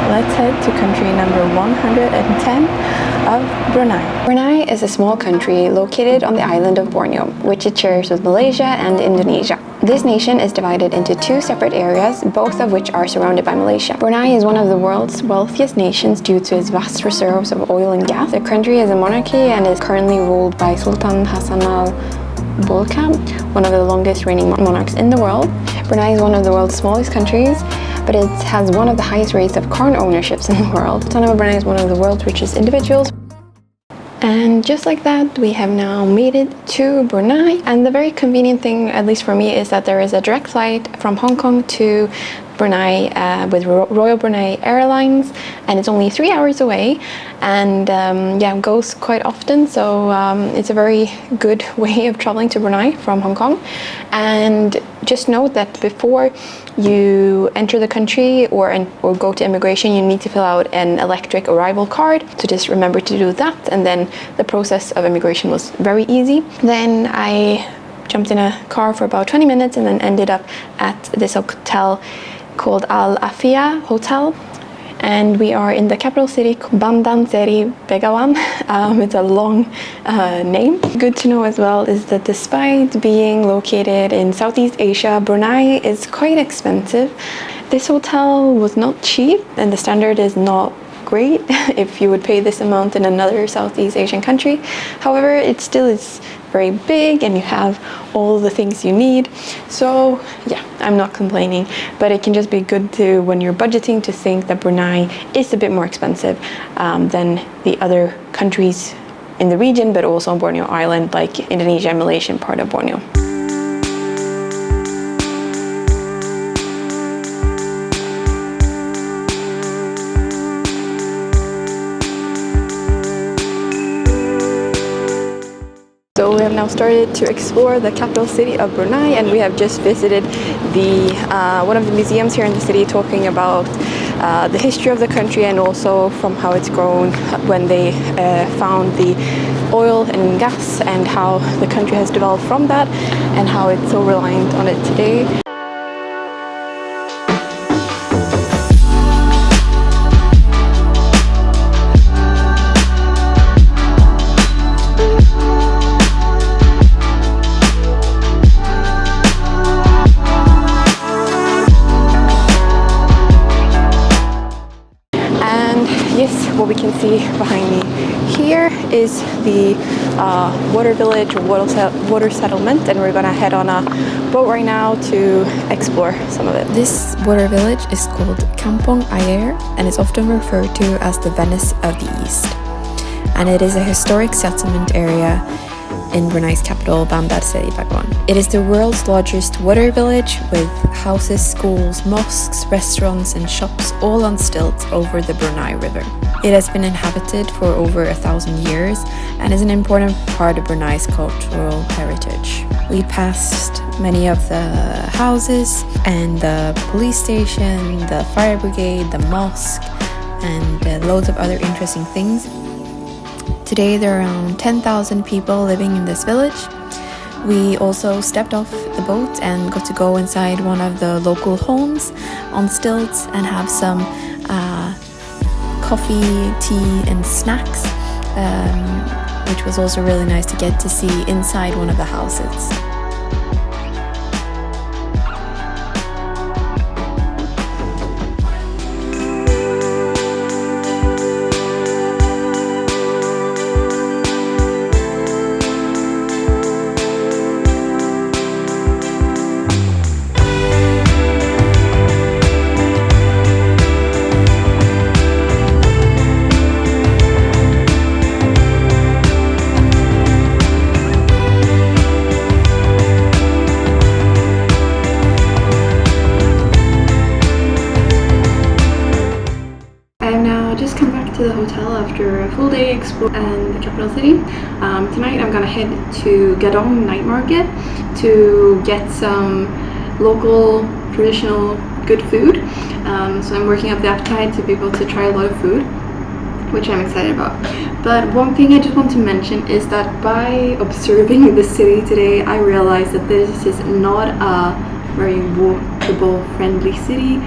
let's head to country number 110 of Brunei. Brunei is a small country located on the island of Borneo, which it shares with Malaysia and Indonesia. This nation is divided into two separate areas, both of which are surrounded by Malaysia. Brunei is one of the world's wealthiest nations due to its vast reserves of oil and gas. The country is a monarchy and is currently ruled by Sultan Hassan al-Bolkiah, one of the longest reigning monarchs in the world. Brunei is one of the world's smallest countries, but it has one of the highest rates of car ownerships in the world. Sultan of Brunei is one of the world's richest individuals. And just like that, we have now made it to Brunei. And the very convenient thing, at least for me, is that there is a direct flight from Hong Kong to Brunei with Royal Brunei Airlines, and it's only 3 hours away, and it goes quite often, so it's a very good way of traveling to Brunei from Hong Kong. And just note that before you enter the country or go to immigration, you need to fill out an electric arrival card, so just remember to do that, and then the process of immigration was very easy. Then I jumped in a car for about 20 minutes and then ended up at this hotel called Al Afia Hotel, and we are in the capital city, Bandar Seri Begawan. It's a long name. Good to know as well is that despite being located in Southeast Asia, Brunei is quite expensive. This hotel was not cheap, and the standard is not great if you would pay this amount in another Southeast Asian country. However, it still is very big and you have all the things you need. So yeah, I'm not complaining, but it can just be good to, when you're budgeting, to think that Brunei is a bit more expensive than the other countries in the region, but also on Borneo Island, like Indonesia and Malaysia and part of Borneo. So we have now started to explore the capital city of Brunei, and we have just visited the one of the museums here in the city, talking about the history of the country and also from how it's grown when they found the oil and gas, and how the country has developed from that and how it's so reliant on it today. What we can see behind me here is the water village or water settlement, and we're gonna head on a boat right now to explore some of it. This water village is called Kampong Ayer and is often referred to as the Venice of the East, and it is a historic settlement area in Brunei's capital, Bandar Seri Begawan. It is the world's largest water village with houses, schools, mosques, restaurants and shops all on stilts over the Brunei River. It has been inhabited for over 1,000 years and is an important part of Brunei's cultural heritage. We passed many of the houses and the police station, the fire brigade, the mosque, and loads of other interesting things. Today there are around 10,000 people living in this village. We also stepped off the boat and got to go inside one of the local homes on stilts and have some coffee, tea and snacks, which was also really nice to get to see inside one of the houses. To the hotel after a full day exploring and the capital city. Tonight I'm gonna head to Gadong Night Market to get some local traditional good food. So I'm working up the appetite to be able to try a lot of food, which I'm excited about. But one thing I just want to mention is that by observing the city today, I realized that this is not a very walkable friendly city.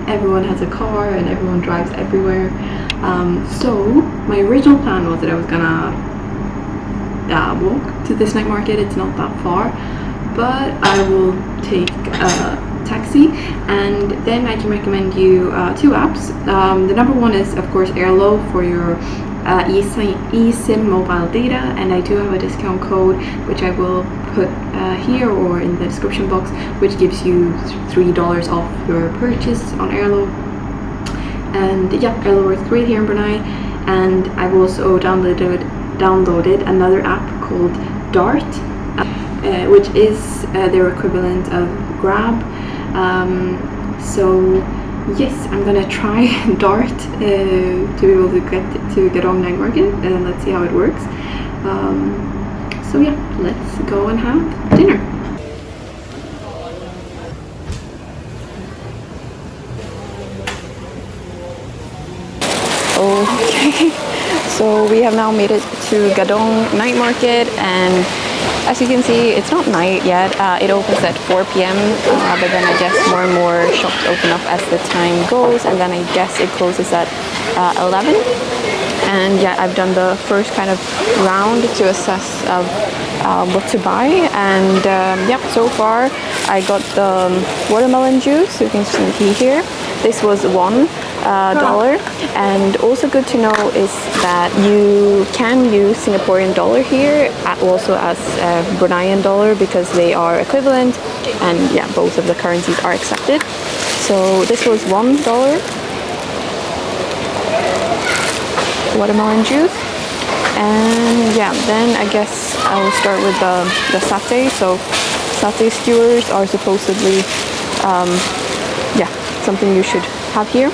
Everyone has a car and everyone drives everywhere. So my original plan was that I was gonna walk to this night market. It's not that far, but I will take a taxi, and then I can recommend you 2 apps. The number one is of course Airlo for your eSIM mobile data, and I do have a discount code which I will put here or in the description box, which gives you $3 off your purchase on Airlo. And yeah, Airlo works great here in Brunei. And I've also downloaded another app called Dart, which is their equivalent of Grab. So yes, I'm gonna try Dart to be able to get to Gadong Night Market, and let's see how it works. So yeah, let's go and have dinner. Okay, so we have now made it to Gadong Night Market, and as you can see, it's not night yet. It opens at 4 p.m. But then I guess more and more shops open up as the time goes, and then I guess it closes at 11. And yeah, I've done the first kind of round to assess of what to buy, and yeah, so far I got the watermelon juice. You can see here. This was $1. And also good to know is that you can use Singaporean dollar here, also as Bruneian dollar, because they are equivalent, and yeah, both of the currencies are accepted. So this was $1 watermelon juice, and yeah, then I guess I will start with the satay. So satay skewers are supposedly yeah, something you should have here.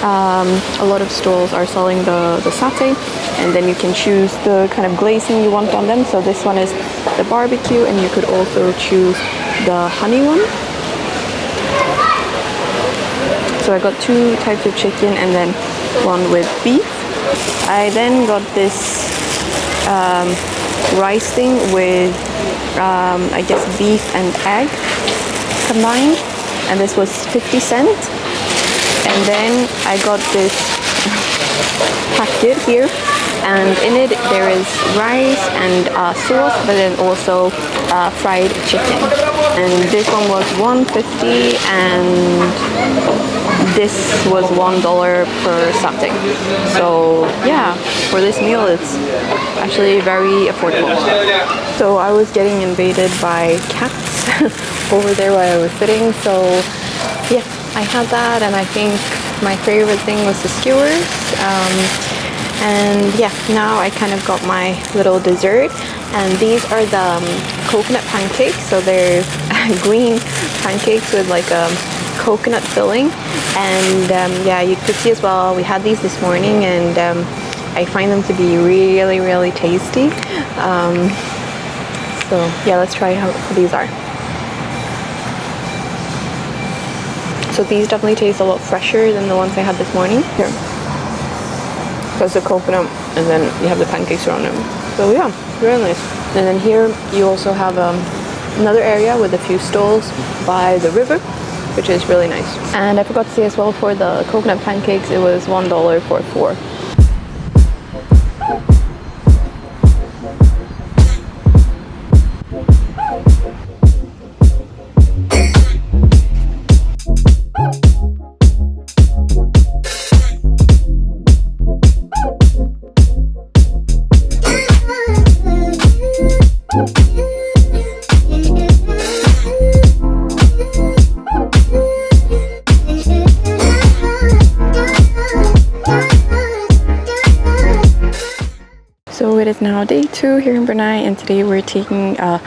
A lot of stalls are selling the satay, and then you can choose the kind of glazing you want on them. So this one is the barbecue, and you could also choose the honey one. So I got 2 types of chicken and then one with beef. I then got this rice thing with I guess beef and egg combined, and this was 50 cents. And then I got this packet here, and in it there is rice and sauce, but then also fried chicken. And this one was $1.50, and this was $1 per satay. So yeah, for this meal it's actually very affordable. So I was getting invaded by cats over there while I was sitting, so yeah, I had that, and I think my favorite thing was the skewers. And yeah, now I kind of got my little dessert, and these are the coconut pancakes. So they're green pancakes with like a coconut filling, and yeah, you could see as well, we had these this morning, and I find them to be really, really tasty. So yeah, let's try how these are. So these definitely taste a lot fresher than the ones I had this morning. Here, because the coconut, and then you have the pancakes around them. So yeah, really nice. And then here you also have another area with a few stalls by the river, which is really nice. And I forgot to say as well, for the coconut pancakes, it was $1 for 4. So it is now day 2 here in Brunei, and today we're taking a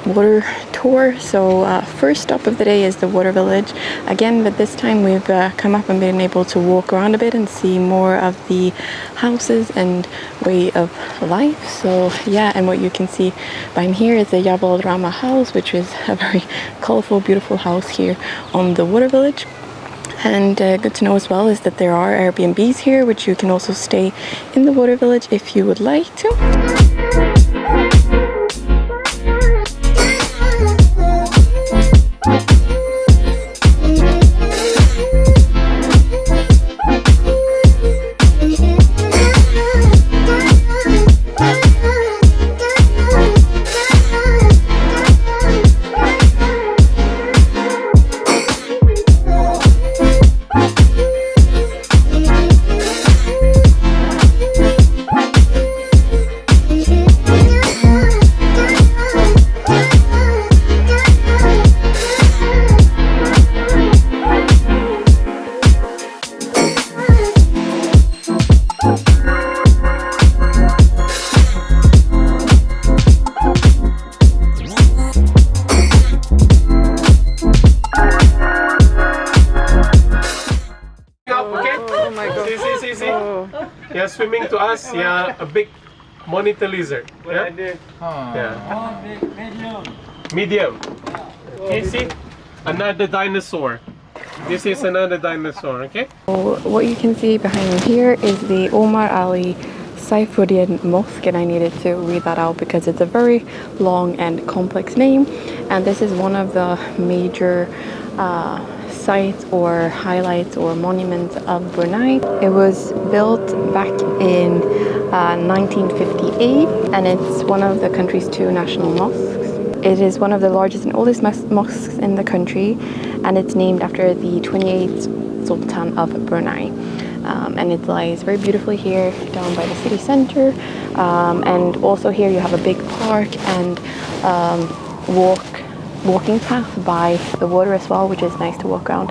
water tour. So first stop of the day is the water village again, but this time we've come up and been able to walk around a bit and see more of the houses and way of life. So yeah, and what you can see behind here is the Yabal Rama house, which is a very colorful, beautiful house here on the water village. And good to know as well is that there are Airbnbs here, which you can also stay in the water village if you would like to. up, okay? Oh my god. See. Yeah, swimming to us, yeah, a big monitor lizard. Yeah? Yeah. Medium. Okay, see? Another dinosaur. This is another dinosaur, okay? So what you can see behind me here is the Omar Ali Saifuddin Mosque, and I needed to read that out because it's a very long and complex name, and this is one of the major sites or highlights or monuments of Brunei. It was built back in 1958, and it's one of the country's 2 national mosques. It is one of the largest and oldest mosques in the country, and it's named after the 28th Sultan of Brunei. And it lies very beautifully here down by the city center, and also here you have a big park and walking path by the water as well, which is nice to walk around.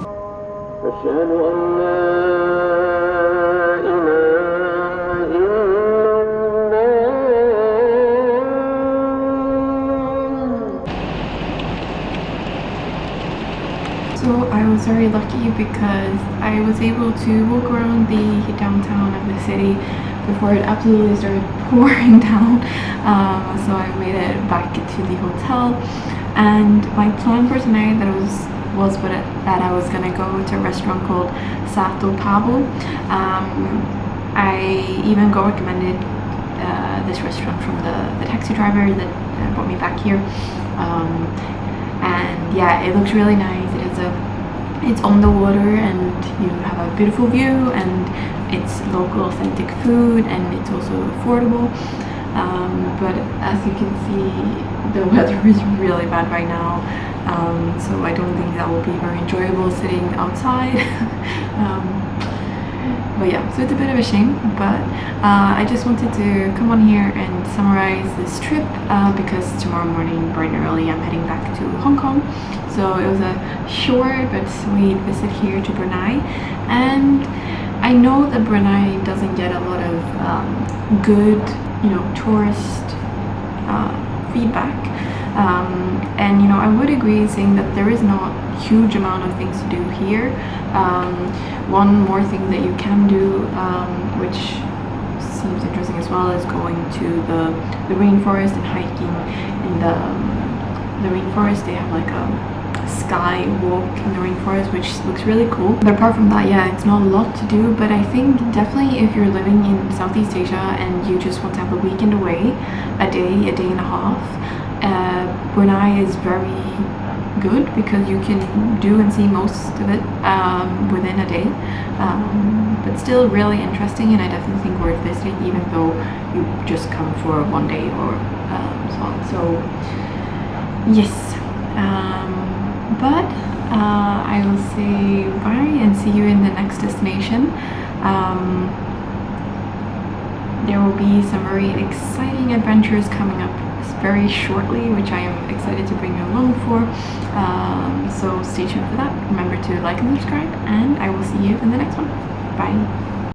So I was very lucky because I was able to walk around the downtown of the city before it absolutely started pouring down. So I made it back to the hotel, and my plan for tonight that I was gonna go to a restaurant called Sato Pabo. I even got recommended this restaurant from the taxi driver that brought me back here. And yeah, it looks really nice. It's on the water, and you have a beautiful view, and it's local authentic food, and it's also affordable. But as you can see, the weather is really bad right now, so I don't think that will be very enjoyable sitting outside. But yeah, so it's a bit of a shame, but I just wanted to come on here and summarize this trip because tomorrow morning, bright and early, I'm heading back to Hong Kong. So it was a short but sweet visit here to Brunei, and I know that Brunei doesn't get a lot of good, tourist feedback, and I would agree saying that there is not huge amount of things to do here. One more thing that you can do, which seems interesting as well, is going to the rainforest and hiking in the rainforest. They have like a sky walk in the rainforest, which looks really cool. But apart from that, yeah, it's not a lot to do, but I think definitely if you're living in Southeast Asia and you just want to have a weekend away, a day and a half, Brunei is very good because you can do and see most of it within a day, but still really interesting, and I definitely think worth visiting even though you just come for one day or so on. So yes, but I will say bye and see you in the next destination. There will be some very exciting adventures coming up very shortly, which I am excited to bring you along for. So stay tuned for that. Remember to like and subscribe, and I will see you in the next one. Bye.